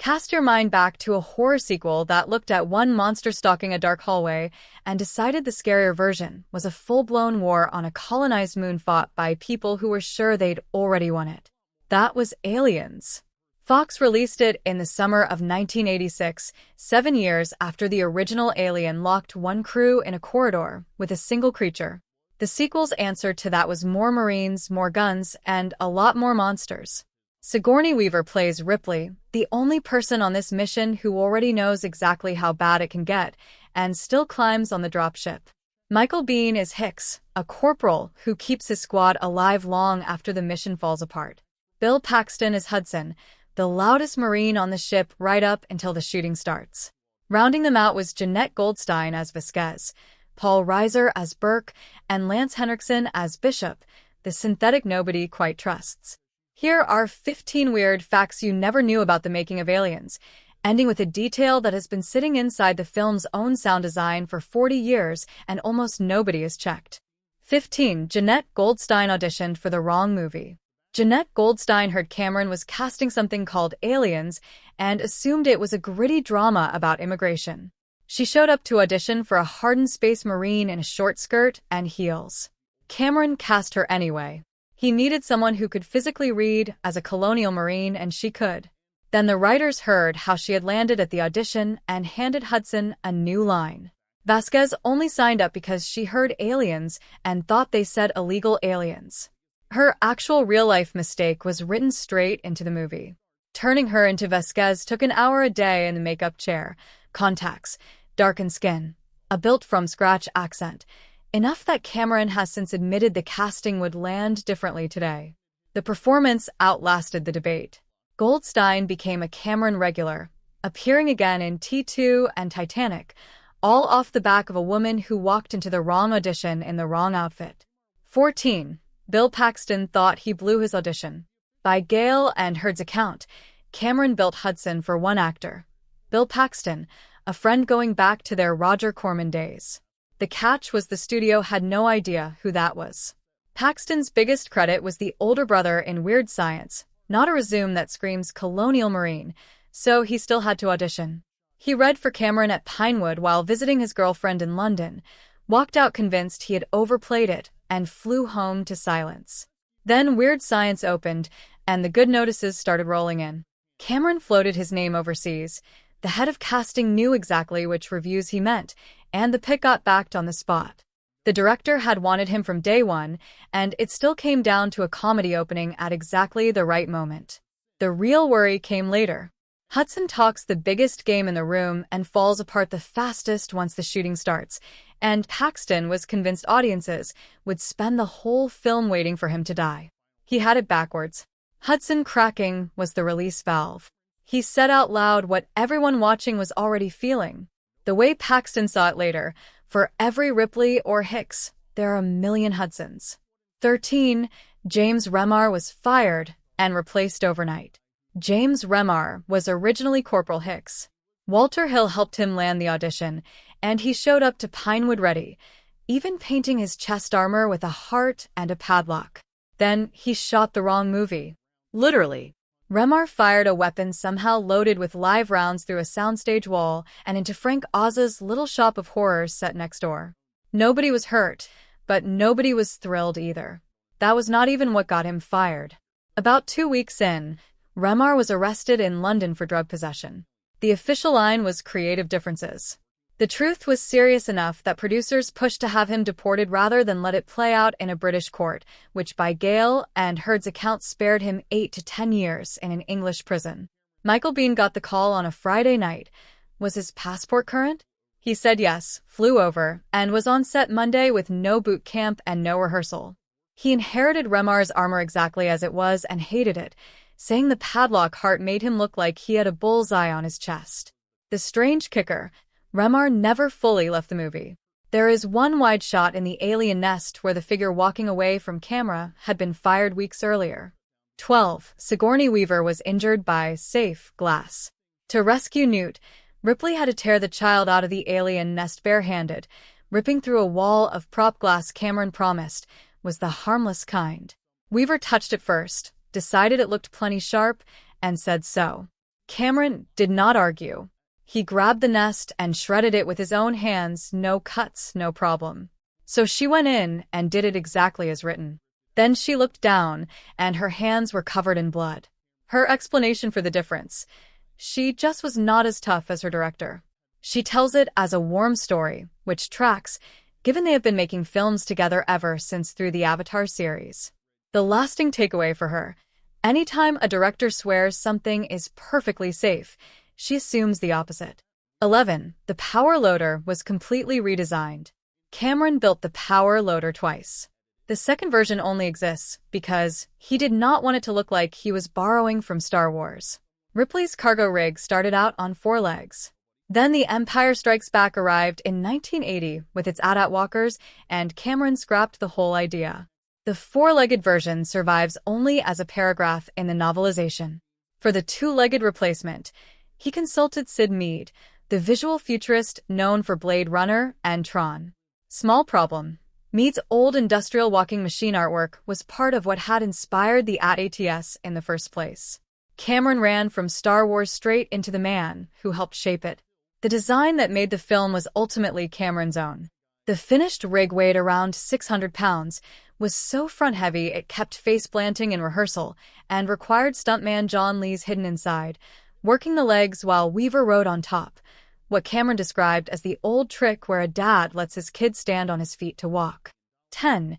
Cast your mind back to a horror sequel that looked at one monster stalking a dark hallway and decided the scarier version was a full-blown war on a colonized moon fought by people who were sure they'd already won it. That was Aliens. Fox released it in the summer of 1986, 7 years after the original Alien locked one crew in a corridor with a single creature. The sequel's answer to that was more Marines, more guns, and a lot more monsters. Sigourney Weaver plays Ripley, the only person on this mission who already knows exactly how bad it can get, and still climbs on the dropship. Michael Biehn is Hicks, a corporal who keeps his squad alive long after the mission falls apart. Bill Paxton is Hudson, the loudest Marine on the ship right up until the shooting starts. Rounding them out was Jeanette Goldstein as Vasquez, Paul Reiser as Burke, and Lance Henriksen as Bishop, the synthetic nobody quite trusts. Here are 15 weird facts you never knew about the making of Aliens, ending with a detail that has been sitting inside the film's own sound design for 40 years and almost nobody has checked. 15. Jeanette Goldstein auditioned for the wrong movie. Jeanette Goldstein heard Cameron was casting something called Aliens and assumed it was a gritty drama about immigration. She showed up to audition for a hardened space marine in a short skirt and heels. Cameron cast her anyway. He needed someone who could physically read as a colonial marine, and she could. Then the writers heard how she had landed at the audition and handed Hudson a new line. Vasquez only signed up because she heard aliens and thought they said illegal aliens. Her actual real-life mistake was written straight into the movie. Turning her into Vasquez took an hour a day in the makeup chair, contacts, darkened skin, a built-from-scratch accent. Enough that Cameron has since admitted the casting would land differently today. The performance outlasted the debate. Goldstein became a Cameron regular, appearing again in T2 and Titanic, all off the back of a woman who walked into the wrong audition in the wrong outfit. 14. Bill Paxton thought he blew his audition. By Gale and Hurd's account, Cameron built Hudson for one actor, Bill Paxton, a friend going back to their Roger Corman days. The catch was the studio had no idea who that was. Paxton's biggest credit was the older brother in Weird Science, not a resume that screams colonial marine, so he still had to audition. He read for Cameron at Pinewood while visiting his girlfriend in London, walked out convinced he had overplayed it, and flew home to silence. Then Weird Science opened, and the good notices started rolling in. Cameron floated his name overseas. The head of casting knew exactly which reviews he meant, and the pick got backed on the spot. The director had wanted him from day one, and it still came down to a comedy opening at exactly the right moment. The real worry came later. Hudson talks the biggest game in the room and falls apart the fastest once the shooting starts, and Paxton was convinced audiences would spend the whole film waiting for him to die. He had it backwards. Hudson cracking was the release valve. He said out loud what everyone watching was already feeling. The way Paxton saw it later, for every Ripley or Hicks, there are a million Hudsons. 13. James Remar was fired and replaced overnight. James Remar was originally Corporal Hicks. Walter Hill helped him land the audition, and he showed up to Pinewood ready, even painting his chest armor with a heart and a padlock. Then he shot the wrong movie. Literally. Remar fired a weapon somehow loaded with live rounds through a soundstage wall and into Frank Oz's little shop of horrors set next door. Nobody was hurt, but nobody was thrilled either. That was not even what got him fired. About 2 weeks in, Remar was arrested in London for drug possession. The official line was creative differences. The truth was serious enough that producers pushed to have him deported rather than let it play out in a British court, which by Gale and Hurd's account spared him 8 to 10 years in an English prison. Michael Biehn got the call on a Friday night. Was his passport current? He said yes, flew over, and was on set Monday with no boot camp and no rehearsal. He inherited Remar's armor exactly as it was and hated it, saying the padlock heart made him look like he had a bullseye on his chest. The strange kicker, Remar never fully left the movie. There is one wide shot in the alien nest where the figure walking away from camera had been fired weeks earlier. 12. Sigourney Weaver was injured by safe glass. To rescue Newt, Ripley had to tear the child out of the alien nest barehanded, ripping through a wall of prop glass Cameron promised was the harmless kind. Weaver touched it first, decided it looked plenty sharp, and said so. Cameron did not argue. He grabbed the nest and shredded it with his own hands, no cuts, no problem. So she went in and did it exactly as written. Then she looked down, and her hands were covered in blood. Her explanation for the difference: she just was not as tough as her director. She tells it as a warm story, which tracks, given they have been making films together ever since through the Avatar series. The lasting takeaway for her: anytime a director swears something is perfectly safe, she assumes the opposite. 11. The power loader was completely redesigned. Cameron built the power loader twice. The second version only exists because he did not want it to look like he was borrowing from Star Wars. Ripley's cargo rig started out on 4 legs. Then The Empire Strikes Back arrived in 1980 with its AT-AT walkers, and Cameron scrapped the whole idea. The 4-legged version survives only as a paragraph in the novelization. For the 2-legged replacement, he consulted Sid Mead, the visual futurist known for Blade Runner and Tron. Small problem: Mead's old industrial walking machine artwork was part of what had inspired the AT-ATs in the first place. Cameron ran from Star Wars straight into the man who helped shape it. The design that made the film was ultimately Cameron's own. The finished rig weighed around 600 pounds, was so front-heavy it kept face-planting in rehearsal, and required stuntman John Lees hidden inside, working the legs while Weaver rode on top, what Cameron described as the old trick where a dad lets his kid stand on his feet to walk. 10.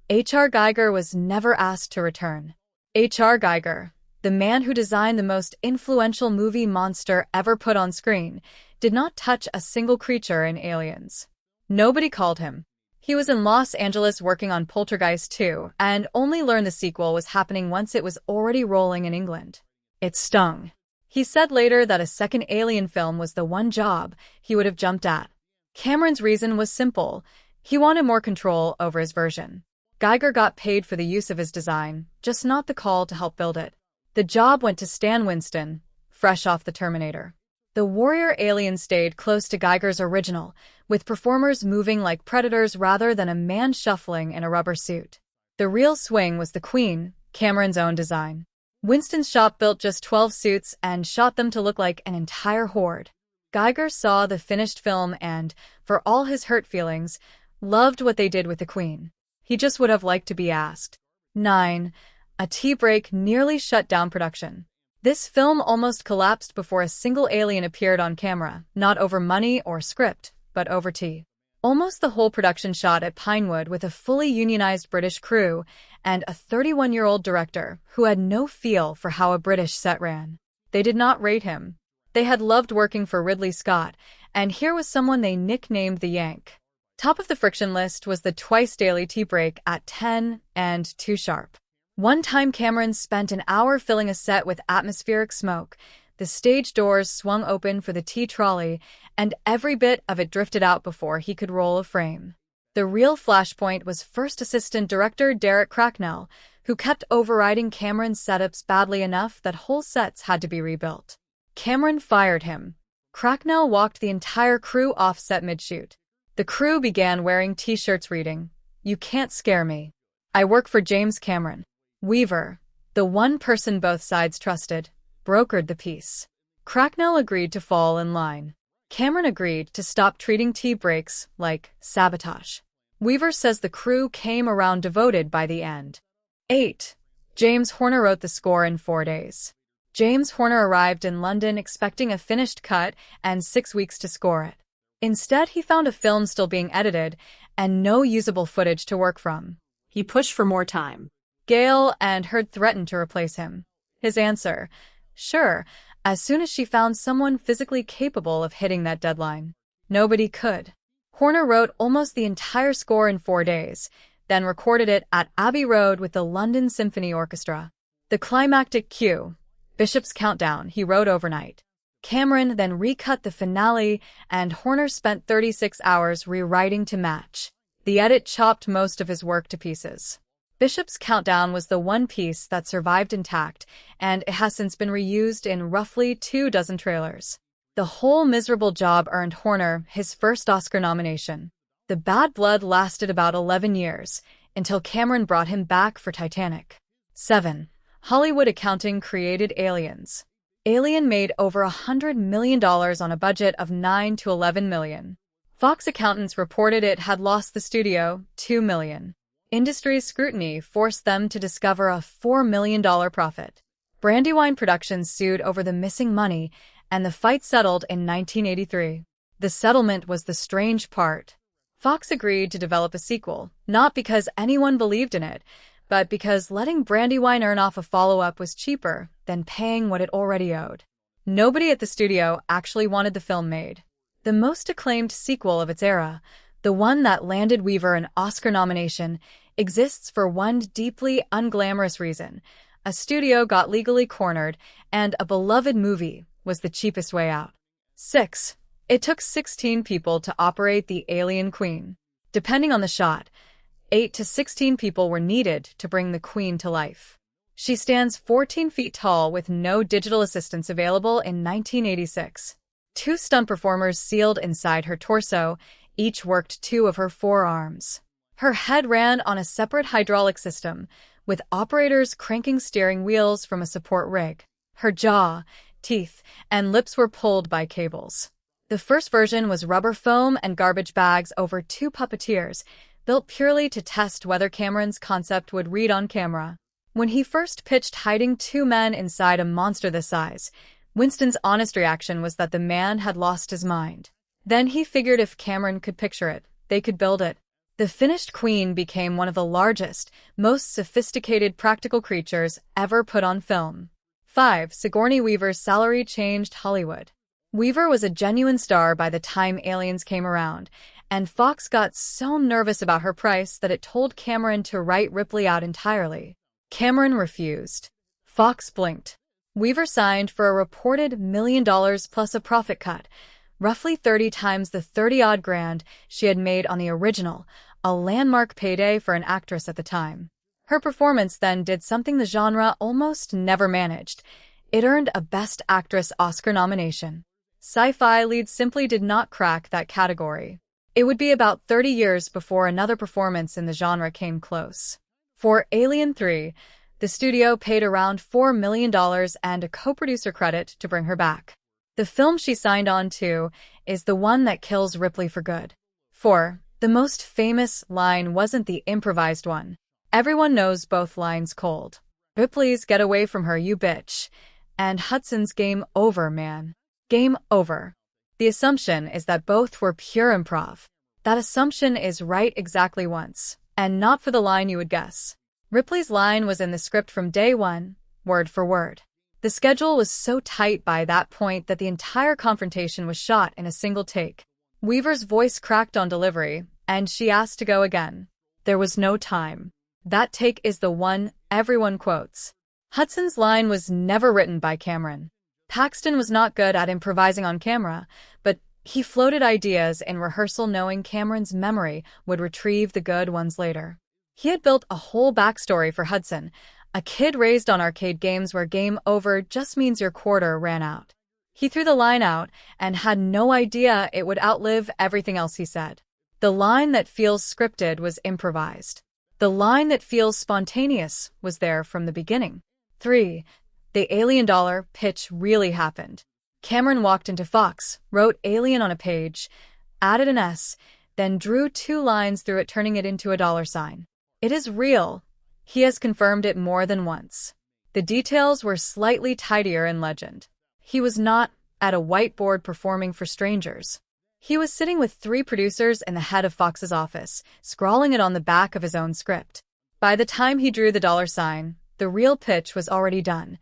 H.R. Giger was never asked to return. H.R. Giger, the man who designed the most influential movie monster ever put on screen, did not touch a single creature in Aliens. Nobody called him. He was in Los Angeles working on Poltergeist 2 and only learned the sequel was happening once it was already rolling in England. It stung. He said later that a second Alien film was the one job he would have jumped at. Cameron's reason was simple: he wanted more control over his version. Giger got paid for the use of his design, just not the call to help build it. The job went to Stan Winston, fresh off the Terminator. The Warrior alien stayed close to Giger's original, with performers moving like predators rather than a man shuffling in a rubber suit. The real swing was the Queen, Cameron's own design. Winston's shop built just 12 suits and shot them to look like an entire horde. Giger saw the finished film and, for all his hurt feelings, loved what they did with the Queen. He just would have liked to be asked. 9. A tea break nearly shut down production. This film almost collapsed before a single alien appeared on camera, not over money or script, but over tea. Almost the whole production shot at Pinewood with a fully unionized British crew and a 31-year-old director who had no feel for how a British set ran. They did not rate him. They had loved working for Ridley Scott, and here was someone they nicknamed the Yank. Top of the friction list was the twice-daily tea break at 10 and 2 sharp. One time Cameron spent an hour filling a set with atmospheric smoke. The stage doors swung open for the tea trolley, and every bit of it drifted out before he could roll a frame. The real flashpoint was first assistant director Derek Cracknell, who kept overriding Cameron's setups badly enough that whole sets had to be rebuilt. Cameron fired him. Cracknell walked the entire crew off set mid-shoot. The crew began wearing t-shirts reading, "You can't scare me. I work for James Cameron." Weaver, the one person both sides trusted, brokered the peace. Cracknell agreed to fall in line. Cameron agreed to stop treating tea breaks like sabotage. Weaver says the crew came around devoted by the end. 8. James Horner wrote the score in 4 days. James Horner arrived in London expecting a finished cut and 6 weeks to score it. Instead, he found a film still being edited and no usable footage to work from. He pushed for more time. Gail and Heard threatened to replace him. His answer: sure, as soon as she found someone physically capable of hitting that deadline. Nobody could. Horner wrote almost the entire score in 4 days, then recorded it at Abbey Road with the London Symphony Orchestra. The climactic cue, Bishop's Countdown, he wrote overnight. Cameron then recut the finale, and Horner spent 36 hours rewriting to match. The edit chopped most of his work to pieces. Bishop's Countdown was the one piece that survived intact, and it has since been reused in roughly 24 trailers. The whole miserable job earned Horner his first Oscar nomination. The bad blood lasted about 11 years, until Cameron brought him back for Titanic. 7. Hollywood accounting created Aliens. Alien made over $100 million on a budget of $9 to $11 million. Fox accountants reported it had lost the studio $2 million. Industry's scrutiny forced them to discover a $4 million profit. Brandywine Productions sued over the missing money, and the fight settled in 1983. The settlement was the strange part. Fox agreed to develop a sequel, not because anyone believed in it, but because letting Brandywine earn off a follow-up was cheaper than paying what it already owed. Nobody at the studio actually wanted the film made. The most acclaimed sequel of its era, the one that landed Weaver an Oscar nomination, exists for one deeply unglamorous reason. A studio got legally cornered, and a beloved movie was the cheapest way out. 6. It took 16 people to operate the Alien Queen. Depending on the shot, 8 to 16 people were needed to bring the Queen to life. She stands 14 feet tall with no digital assistance available in 1986. 2 stunt performers sealed inside her torso, each worked 2 of her 4 arms. Her head ran on a separate hydraulic system, with operators cranking steering wheels from a support rig. Her jaw, teeth, and lips were pulled by cables. The first version was rubber foam and garbage bags over 2 puppeteers, built purely to test whether Cameron's concept would read on camera. When he first pitched hiding 2 men inside a monster this size, Winston's honest reaction was that the man had lost his mind. Then he figured if Cameron could picture it, they could build it. The finished Queen became one of the largest, most sophisticated practical creatures ever put on film. 5. Sigourney Weaver's salary changed Hollywood. Weaver was a genuine star by the time Aliens came around, and Fox got so nervous about her price that it told Cameron to write Ripley out entirely. Cameron refused. Fox blinked. Weaver signed for a reported $1 million plus a profit cut, roughly 30 times the 30-odd grand she had made on the original, a landmark payday for an actress at the time. Her performance then did something the genre almost never managed. It earned a Best Actress Oscar nomination. Sci-fi leads simply did not crack that category. It would be about 30 years before another performance in the genre came close. For Alien 3, the studio paid around $4 million and a co-producer credit to bring her back. The film she signed on to is the one that kills Ripley for good. 4. The most famous line wasn't the improvised one. Everyone knows both lines cold. Ripley's "Get away from her, you bitch," and Hudson's "Game over, man. Game over." The assumption is that both were pure improv. That assumption is right exactly once, and not for the line you would guess. Ripley's line was in the script from day one, word for word. The schedule was so tight by that point that the entire confrontation was shot in a single take. Weaver's voice cracked on delivery, and she asked to go again. There was no time. That take is the one everyone quotes. Hudson's line was never written by Cameron. Paxton was not good at improvising on camera, but he floated ideas in rehearsal knowing Cameron's memory would retrieve the good ones later. He had built a whole backstory for Hudson, a kid raised on arcade games where game over just means your quarter ran out. He threw the line out and had no idea it would outlive everything else he said. The line that feels scripted was improvised. The line that feels spontaneous was there from the beginning. 3. The Alien dollar pitch really happened. Cameron walked into Fox, wrote Alien on a page, added an S, then drew 2 lines through it, turning it into a $sign. It is real. He has confirmed it more than once. The details were slightly tidier in legend. He was not at a whiteboard performing for strangers. He was sitting with 3 producers in the head of Fox's office, scrawling it on the back of his own script. By the time he drew the $sign, the real pitch was already done.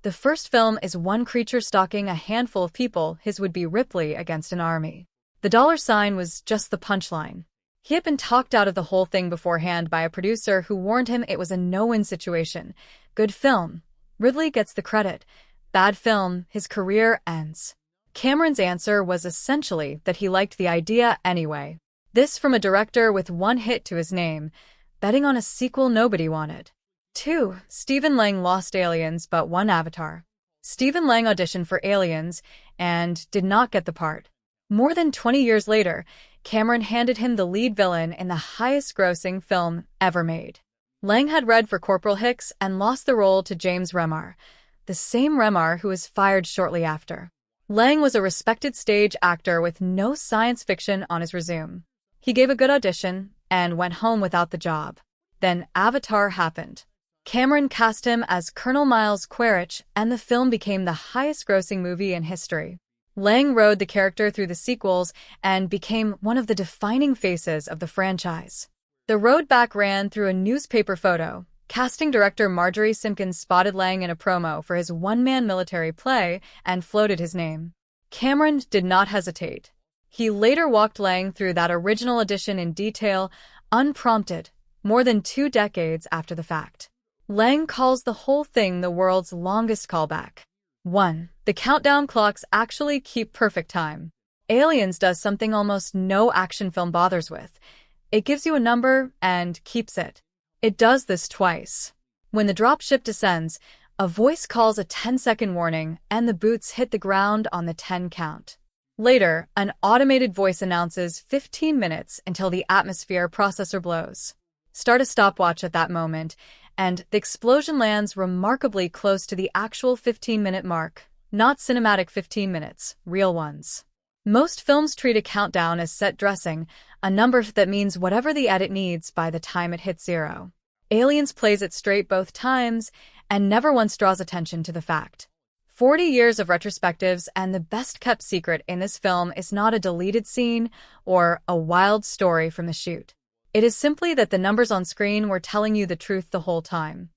The first film is one creature stalking a handful of people, his would-be Ripley, against an army. The $sign was just the punchline. He had been talked out of the whole thing beforehand by a producer who warned him it was a no-win situation. Good film. Ridley gets the credit. Bad film, his career ends. Cameron's answer was essentially that he liked the idea anyway. This from a director with 1 hit to his name, betting on a sequel nobody wanted. 2. Stephen Lang lost Aliens but won Avatar. Stephen Lang auditioned for Aliens and did not get the part. More than 20 years later, Cameron handed him the lead villain in the highest-grossing film ever made. Lang had read for Corporal Hicks and lost the role to James Remar. the same Remar who was fired shortly after. Lang was a respected stage actor with no science fiction on his resume. He gave a good audition and went home without the job. Then Avatar happened. Cameron cast him as Colonel Miles Quaritch, and the film became the highest-grossing movie in history. Lang rode the character through the sequels and became one of the defining faces of the franchise. The road back ran through a newspaper photo. Casting director Marjorie Simpkins spotted Lang in a promo for his one-man military play and floated his name. Cameron did not hesitate. He later walked Lang through that original edition in detail, unprompted, more than 2 decades after the fact. Lang calls the whole thing the world's longest callback. 1. The countdown clocks actually keep perfect time. Aliens does something almost no action film bothers with. It gives you a number and keeps it. It does this twice. When the dropship descends, a voice calls a 10-second warning and the boots hit the ground on the 10 count. Later, an automated voice announces 15 minutes until the atmosphere processor blows. Start a stopwatch at that moment, and the explosion lands remarkably close to the actual 15-minute mark. Not cinematic 15 minutes, real ones. Most films treat a countdown as set dressing, a number that means whatever the edit needs by the time it hits 0. Aliens plays it straight both times and never once draws attention to the fact. 40 years of retrospectives, and the best-kept secret in this film is not a deleted scene or a wild story from the shoot. It is simply that the numbers on screen were telling you the truth the whole time.